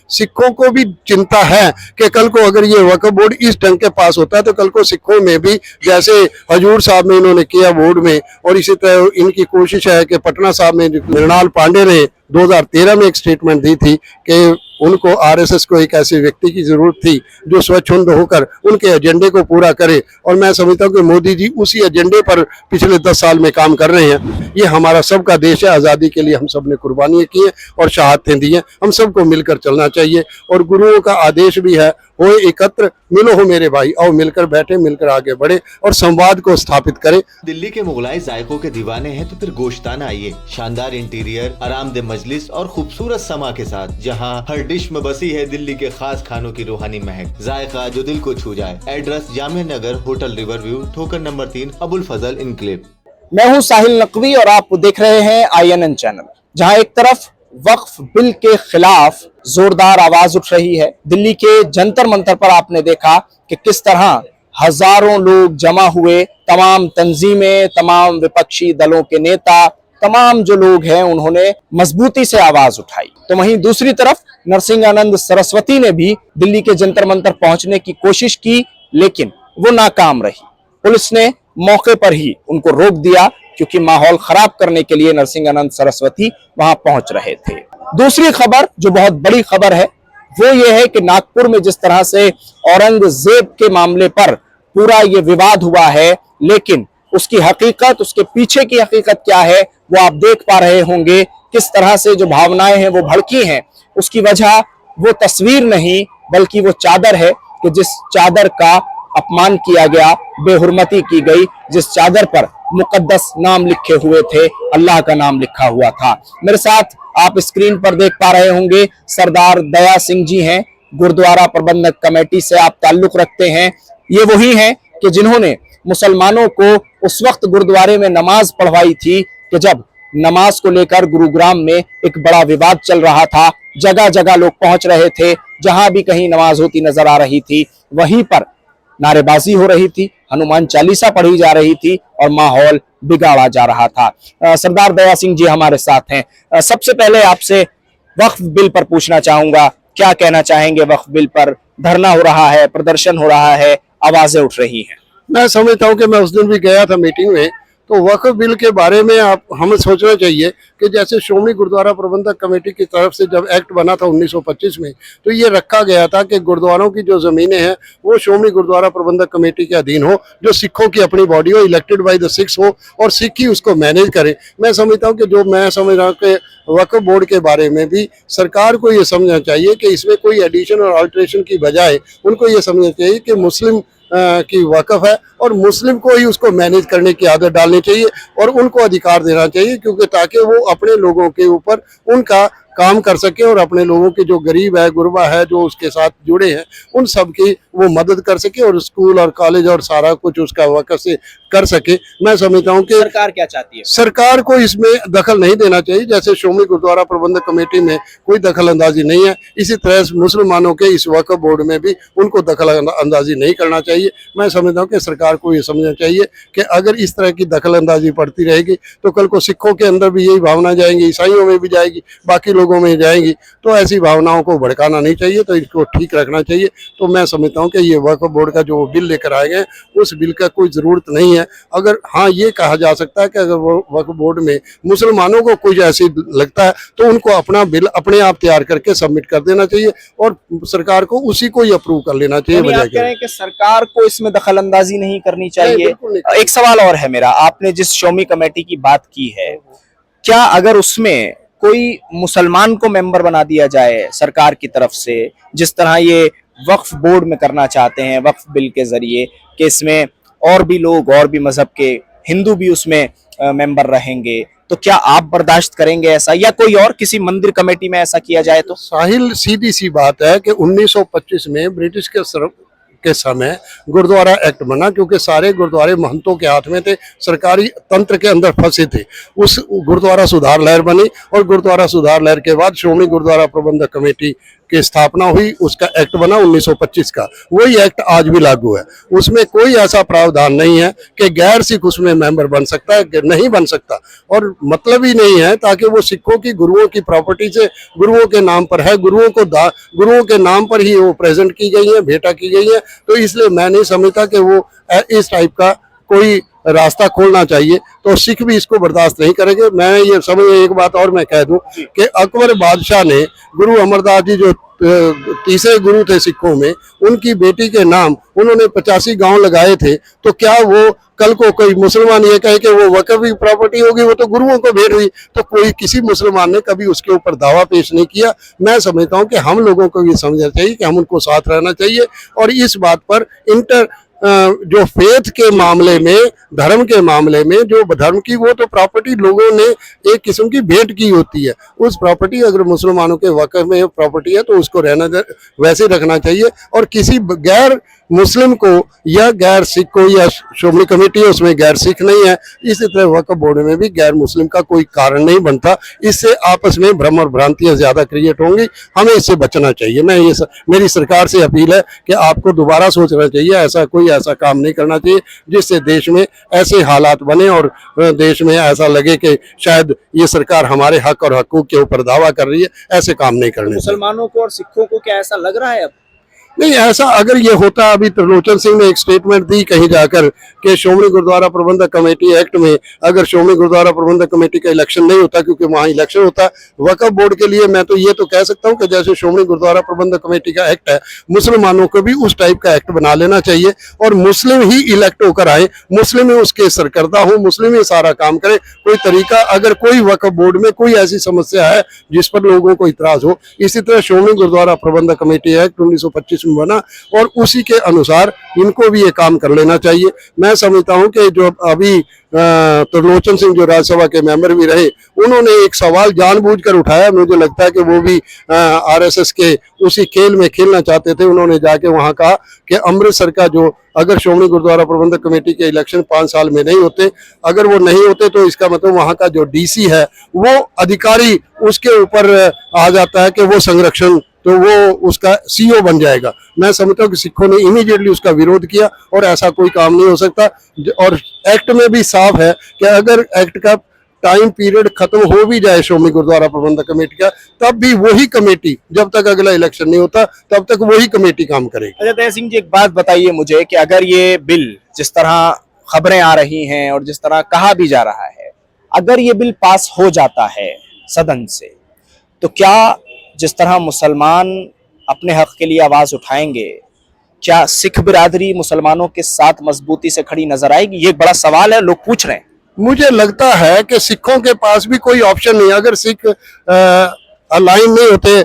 सिखों को भी चिंता है कि कल को अगर ये वक्फ बोर्ड इस ढंग के पास होता है तो कल को सिखों में भी जैसे हजूर साहब ने इन्होंने किया बोर्ड में, और इसी तरह इनकी कोशिश है कि पटना साहब में मृणाल पांडे ने 2013 में एक स्टेटमेंट दी थी कि उनको आरएसएस को एक ऐसे व्यक्ति की जरूरत थी जो स्वच्छंद होकर उनके एजेंडे को पूरा करे, और मैं समझता हूँ कि मोदी जी उसी एजेंडे पर पिछले 10 साल में काम कर रहे हैं। ये हमारा सबका देश है, आज़ादी के लिए हम सब ने कुर्बानियाँ की हैं और शहादतें दी हैं, हम सबको मिलकर चलना चाहिए। और गुरुओं का आदेश भी है, हो एकत्र मिलो हो मेरे भाई, आओ मिलकर बैठे, मिलकर आगे बढ़े और संवाद को स्थापित करें। दिल्ली के मुगलाई जायकों के दीवाने हैं तो फिर गोश्ताना आइए। शानदार इंटीरियर, आरामदेह मजलिस और खूबसूरत समा के साथ, जहां हर डिश में बसी है दिल्ली के खास खानों की रूहानी महक, जायका जो दिल को छू जाए। Address Jamia Nagar, hotel river view, ठोकर नंबर 3, अबुल फजल इनक्लेव। मैं हूं साहिल नकवी और आप देख रहे हैं INN चैनल। जहां एक तरफ वक्फ बिल के खिलाफ जोरदार आवाज उठ रही है, दिल्ली के जंतर मंतर पर आपने देखा कि किस तरह हजारों लोग जमा हुए, तमाम तंजीमें, तमाम विपक्षी दलों के नेता, तमाम जो लोग हैं उन्होंने मजबूती से आवाज उठाई। तो वहीं दूसरी तरफ नरसिंहानंद सरस्वती ने भी दिल्ली के जंतर मंतर पहुंचने की कोशिश की, लेकिन वो नाकाम रही। पुलिस ने मौके पर ही उनको रोक दिया क्योंकि माहौल खराब करने के लिए नरसिंहानंद सरस्वती वहां पहुंच रहे थे। दूसरी खबर जो बहुत बड़ी खबर है वो ये है कि नागपुर में जिस तरह से औरंगजेब के मामले पर पूरा ये विवाद हुआ है, लेकिन उसकी हकीकत, उसके पीछे की हकीकत क्या है वो आप देख पा रहे होंगे। किस तरह से जो भावनाएं हैं वो भड़की हैं, उसकी वजह वो तस्वीर नहीं बल्कि वो चादर है कि जिस चादर का अपमान किया गया, बेहुरमती की गई, जिस चादर पर मुकद्दस नाम लिखे हुए थे, अल्लाह का नाम लिखा हुआ था। मेरे साथ आप स्क्रीन पर देख पा रहे होंगे सरदार दया सिंह जी हैं, गुरुद्वारा प्रबंधक कमेटी से आप ताल्लुक रखते हैं। ये वही हैं कि जिन्होंने मुसलमानों को उस वक्त गुरुद्वारे में नमाज पढ़वाई थी कि जब नमाज को लेकर गुरुग्राम में एक बड़ा विवाद चल रहा था। जगह जगह लोग पहुंच रहे थे, जहां भी कहीं नमाज होती नजर आ रही थी वहीं पर नारेबाजी हो रही थी, हनुमान चालीसा पढ़ी जा रही थी और माहौल बिगाड़ा जा रहा था। सरदार दया सिंह जी हमारे साथ हैं। सबसे पहले आपसे वक्फ बिल पर पूछना चाहूंगा, क्या कहना चाहेंगे? वक्फ बिल पर धरना हो रहा है, प्रदर्शन हो रहा है, आवाजें उठ रही हैं। मैं समझता हूँ कि मैं उस दिन भी गया था मीटिंग में, तो वक्फ बिल के बारे में हमें सोचना चाहिए कि जैसे श्रोमणी गुरुद्वारा प्रबंधक कमेटी की तरफ से जब एक्ट बना था 1925 में, तो ये रखा गया था कि गुरुद्वारों की जो ज़मीनें हैं वो श्रोमणी गुरुद्वारा प्रबंधक कमेटी के अधीन हो, जो सिखों की अपनी बॉडी हो, इलेक्टेड बाय द सिक्स हो और सिख ही उसको मैनेज करें। मैं समझता हूँ कि जो मैं समझ रहा हूँ कि वक्फ बोर्ड के बारे में भी सरकार को ये समझना चाहिए कि इसमें कोई एडिशन और अल्ट्रेशन की बजाय उनको ये समझना चाहिए कि मुस्लिम की वक्फ है और मुस्लिम को ही उसको मैनेज करने की आदत डालनी चाहिए और उनको अधिकार देना चाहिए, क्योंकि ताकि वो अपने लोगों के ऊपर उनका काम कर सके और अपने लोगों के जो गरीब है, गुरबा है, जो उसके साथ जुड़े हैं, उन सब की वो मदद कर सके और स्कूल और कॉलेज और सारा कुछ उसका वक्फ से कर सके। मैं समझता हूँ कि सरकार क्या चाहती है? सरकार को इसमें दखल नहीं देना चाहिए। जैसे श्रोमणी गुरुद्वारा प्रबंधक कमेटी में कोई दखल अंदाजी नहीं है, इसी तरह मुसलमानों के इस वक्फ बोर्ड में भी उनको दखल अंदाजी नहीं करना चाहिए। मैं समझता हूँ कि सरकार को ये समझना चाहिए कि अगर इस तरह की दखल अंदाजी पड़ती रहेगी तो कल को सिखों के अंदर भी यही भावना जाएंगी, ईसाइयों में भी जाएगी, बाकी लोगों में जाएंगी, तो ऐसी भावनाओं को भड़काना नहीं चाहिए, तो इसको ठीक रखना चाहिए। तो मैं समझता हूँ कि ये वक्फ बोर्ड का जो बिल लेकर आए गए उस बिल का कोई जरूरत नहीं है। अगर हाँ ये कहा जा सकता है कि अगर वो वक्फ बोर्ड में मुसलमानों को कुछ ऐसी लगता है तो उनको अपना बिल अपने आप तैयार करके सबमिट कर देना चाहिए और सरकार को उसी को ही अप्रूव कर लेना चाहिए। आप कह रहे हैं कि सरकार को इसमें दखल अंदाजी नहीं करनी चाहिए? एक सवाल और है मेरा, आपने जिस श्रोमणी कमेटी की बात की है, क्या अगर उसमें कोई मुसलमान को मेंबर बना दिया जाए सरकार की तरफ से, जिस तरह ये वक्फ बोर्ड में करना चाहते हैं वक्फ बिल के जरिए, कि इसमें और भी लोग और भी मजहब के हिंदू भी उसमें मेंबर रहेंगे, तो क्या आप बर्दाश्त करेंगे ऐसा, या कोई और किसी मंदिर कमेटी में ऐसा किया जाए? तो साहिल, सीधी सी बात है कि 1925 में ब्रिटिश के समय गुरुद्वारा एक्ट बना, क्योंकि सारे गुरुद्वारे महंतों के हाथ में थे, सरकारी तंत्र के अंदर फंसे थे। उस गुरुद्वारा सुधार लहर बनी और गुरुद्वारा सुधार लहर के बाद श्रोमणी गुरुद्वारा प्रबंधक कमेटी की स्थापना हुई, उसका एक्ट बना 1925 का। वही एक्ट आज भी लागू है। उसमें कोई ऐसा प्रावधान नहीं है कि गैर सिख उसमें मेंबर बन सकता है, नहीं बन सकता, और मतलब ही नहीं है, ताकि वो सिखों की गुरुओं की प्रॉपर्टी से गुरुओं के नाम पर है, गुरुओं के नाम पर ही वो प्रेजेंट की गई है, भेंटा की गई है। तो इसलिए मैं नहीं समझता कि वो इस टाइप का कोई रास्ता खोलना चाहिए, तो सिख भी इसको बर्दाश्त नहीं करेंगे। मैं ये समझ, एक बात और मैं कह दूं कि अकबर बादशाह ने गुरु अमरदास जी जो तीसरे गुरु थे सिखों में, उनकी बेटी के नाम उन्होंने 85 गांव लगाए थे। तो क्या वो कल को कोई मुसलमान ये कहे कि वो वक्फ की प्रॉपर्टी होगी, वो तो गुरुओं को भेंट हुई, तो कोई किसी मुसलमान ने कभी उसके ऊपर दावा पेश नहीं किया। मैं समझता हूं कि हम लोगों को ये समझना चाहिए कि हम उनको साथ रहना चाहिए, और इस बात पर जो फेथ के मामले में, धर्म के मामले में, जो धर्म की वो तो प्रॉपर्टी लोगों ने एक किस्म की भेंट की होती है। उस प्रॉपर्टी अगर मुसलमानों के वक्फ में प्रॉपर्टी है तो उसको वैसे रखना चाहिए, और किसी गैर मुस्लिम को या गैर सिख को, या श्रोमणी कमेटी है उसमें गैर सिख नहीं है, इसी तरह वक्फ बोर्ड में भी गैर मुस्लिम का कोई कारण नहीं बनता। इससे आपस में भ्रम और भ्रांतियां ज्यादा क्रिएट होंगी, हमें इससे बचना चाहिए। मेरी सरकार से अपील है कि आपको दोबारा सोचना चाहिए, ऐसा काम नहीं करना चाहिए जिससे देश में ऐसे हालात बने और देश में ऐसा लगे कि शायद ये सरकार हमारे हक और हकूक के ऊपर दावा कर रही है। ऐसे काम नहीं करने चाहिए। मुसलमानों को और सिखों को क्या ऐसा लग रहा है अब? नहीं, ऐसा अगर ये होता, अभी त्रिलोचन सिंह ने एक स्टेटमेंट दी कहीं जाकर कि श्रोमणी गुरुद्वारा प्रबंधक कमेटी एक्ट में अगर श्रोमणी गुरुद्वारा प्रबंधक कमेटी का इलेक्शन नहीं होता, क्योंकि वहां इलेक्शन होता है वक्फ बोर्ड के लिए, मैं तो ये तो कह सकता हूं कि जैसे श्रोमणी गुरुद्वारा प्रबंधक कमेटी का एक्ट है, मुसलमानों को भी उस टाइप का एक्ट बना लेना चाहिए, और मुस्लिम ही इलेक्ट होकर आए, मुस्लिम ही उसके सरकर्ता हो, मुस्लिम ही सारा काम करे। कोई तरीका, अगर कोई वक्फ बोर्ड में कोई ऐसी समस्या है जिस पर लोगों को इतराज हो, इसी तरह श्रोमणी गुरुद्वारा प्रबंधक कमेटी एक्ट 1925 बना, और उसी के अनुसार इनको भी ये काम कर लेना चाहिए। मैं समझता हूं कि जो अभी त्रिलोचन सिंह जो राज्यसभा के मेंबर भी रहे, उन्होंने एक सवाल जानबूझकर उठाया। मुझे लगता है कि वो भी आरएसएस के उसी खेल में खेलना चाहते थे। उन्होंने जाके वहां कहा कि अमृतसर का जो, अगर श्रोमणी गुरुद्वारा प्रबंधक कमेटी के इलेक्शन 5 साल में नहीं होते, अगर वो नहीं होते तो इसका मतलब वहां का जो डीसी है वो अधिकारी उसके ऊपर आ जाता है कि वो संरक्षण, तो वो उसका सीईओ बन जाएगा। मैं समझता हूँ कि सिखों ने इमीडिएटली उसका विरोध किया, और ऐसा कोई काम नहीं हो सकता। और एक्ट में भी साफ है कि अगर एक्ट का टाइम पीरियड खत्म हो भी जाए श्रोमणी गुरुद्वारा प्रबंधक कमेटी का, तब भी वही कमेटी, जब तक अगला इलेक्शन नहीं होता तब तक वही कमेटी काम करेगी। अच्छा दया सिंह जी, एक बात बताइए मुझे कि अगर ये बिल, जिस तरह खबरें आ रही हैं और जिस तरह कहा भी जा रहा है, अगर ये बिल पास हो जाता है सदन से, तो क्या जिस तरह मुसलमान अपने हक के लिए आवाज उठाएंगे, क्या सिख बिरादरी मुसलमानों के साथ मजबूती से खड़ी नजर आएगी? ये एक बड़ा सवाल है, लोग पूछ रहे हैं। मुझे लगता है कि सिखों के पास भी कोई ऑप्शन नहीं। अगर सिख अलाइन नहीं होते,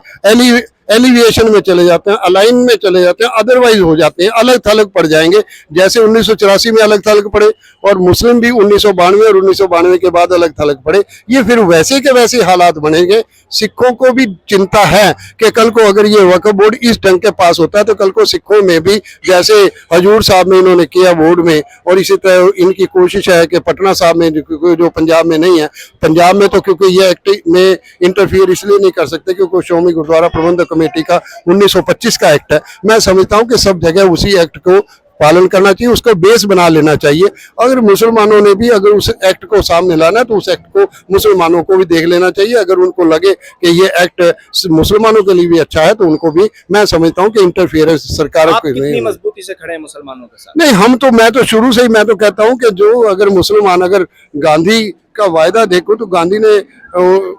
एलिविएशन में चले जाते हैं, अलाइन में चले जाते हैं, अदरवाइज हो जाते हैं, अलग थलग पड़ जाएंगे, जैसे 1984 में अलग थलग पड़े, और मुस्लिम भी 1992 और 1992 के बाद अलग थलग पड़े। ये फिर वैसे के वैसे हालात बनेंगे। सिखों को भी चिंता है कि कल को अगर ये वक्फ बोर्ड इस ढंग के पास होता है तो कल को सिखों में भी, जैसे हजूर साहब में इन्होंने किया बोर्ड में, और इसी तरह इनकी कोशिश है कि पटना साहब में, जो पंजाब में नहीं है, पंजाब में तो क्योंकि ये एक्ट में इंटरफियर इसलिए नहीं कर सकते क्योंकि श्रोमणी गुरुद्वारा प्रबंधक कमेटी का 1925 का एक्ट है। मैं समझता हूं कि सब जगह उसी एक्ट को पालन करना चाहिए, उसको बेस बना लेना चाहिए। अगर मुसलमानों ने भी अगर उस एक्ट को सामने लाना है तो उस एक्ट को मुसलमानों को भी देख लेना चाहिए। अगर उनको लगे कि ये एक्ट मुसलमानों के लिए भी अच्छा है तो उनको भी, मैं समझता हूं कि इंटरफियरेंस सरकार आप कितनी मजबूती से खड़े हैं मुसलमानों के साथ? नहीं, मैं तो शुरू से ही मैं तो कहता हूं कि जो अगर मुसलमान, अगर गांधी का वायदा देखो तो गांधी ने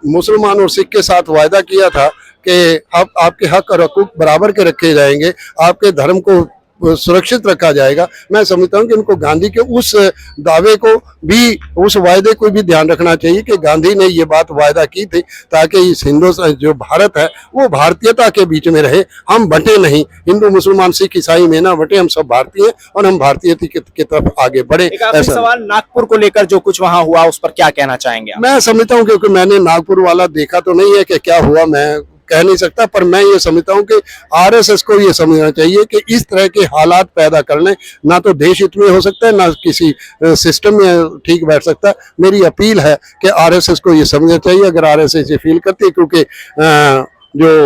मुसलमान और सिख के साथ वायदा किया था कि आपके हक और हकूक बराबर के रखे जाएंगे, आपके धर्म को सुरक्षित रखा जाएगा। मैं समझता हूं कि उनको गांधी के उस दावे को भी, उस वायदे को भी ध्यान रखना चाहिए कि गांधी ने ये बात वायदा की थी ताकि इस हिंदुस्तान जो भारत है वो भारतीयता के बीच में रहे, हम बंटे नहीं, हिंदू मुसलमान सिख ईसाई में ना बंटे, हम सब भारतीय हैं और हम भारतीयता की तरफ आगे बढ़े। ऐसा सवाल, नागपुर को लेकर जो कुछ वहां हुआ उस पर क्या कहना चाहेंगे आप? मैं समझता हूँ क्योंकि मैंने नागपुर वाला देखा तो नहीं है कि क्या हुआ, मैं कह नहीं सकता, पर मैं ये समझता हूँ कि आरएसएस को ये समझना चाहिए कि इस तरह के हालात पैदा करने ना तो देश हित में हो सकता है, ना किसी सिस्टम में ठीक बैठ सकता। मेरी अपील है कि आरएसएस को ये समझना चाहिए, अगर आरएसएस ये फील करती है, क्योंकि जो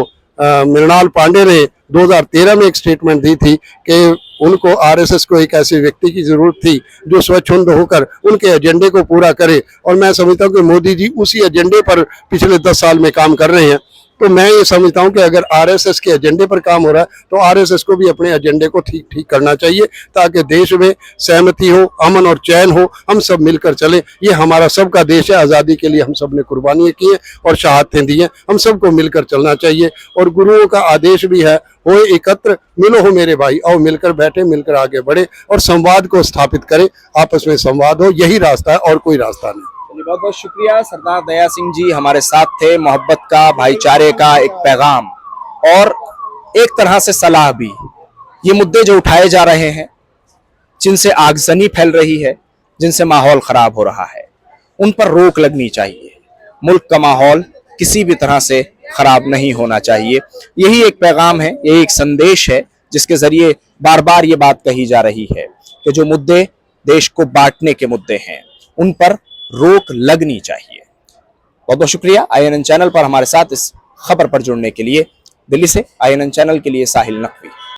मृणाल पांडे ने 2013 में एक स्टेटमेंट दी थी कि उनको आरएसएस को एक ऐसे व्यक्ति की जरूरत थी जो स्वच्छंद होकर उनके एजेंडे को पूरा करे, और मैं समझता हूँ कि मोदी जी उसी एजेंडे पर पिछले 10 साल में काम कर रहे हैं। तो मैं ये समझता हूँ कि अगर आरएसएस के एजेंडे पर काम हो रहा है तो आरएसएस को भी अपने एजेंडे को ठीक करना चाहिए, ताकि देश में सहमति हो, अमन और चैन हो, हम सब मिलकर चले। ये हमारा सबका देश है, आज़ादी के लिए हम सब ने कुर्बानियाँ की हैं और शहादतें दी हैं, हम सबको मिलकर चलना चाहिए। और गुरुओं का आदेश भी है, हो एकत्र मिलो हो मेरे भाई, आओ मिलकर बैठे, मिलकर आगे बढ़े और संवाद को स्थापित करें, आपस में संवाद हो, यही रास्ता है और कोई रास्ता नहीं। बहुत बहुत शुक्रिया। सरदार दया सिंह जी हमारे साथ थे। मोहब्बत का, भाईचारे का एक पैगाम और एक तरह से सलाह भी। ये मुद्दे जो उठाए जा रहे हैं, जिनसे आगजनी फैल रही है, जिनसे माहौल खराब हो रहा है, उन पर रोक लगनी चाहिए। मुल्क का माहौल किसी भी तरह से खराब नहीं होना चाहिए। यही एक पैगाम है, यही एक संदेश है जिसके जरिए बार बार ये बात कही जा रही है कि जो मुद्दे देश को बांटने के मुद्दे हैं, उन पर रोक लगनी चाहिए। बहुत बहुत शुक्रिया INN चैनल पर हमारे साथ इस खबर पर जुड़ने के लिए। दिल्ली से INN चैनल के लिए साहिल नकवी।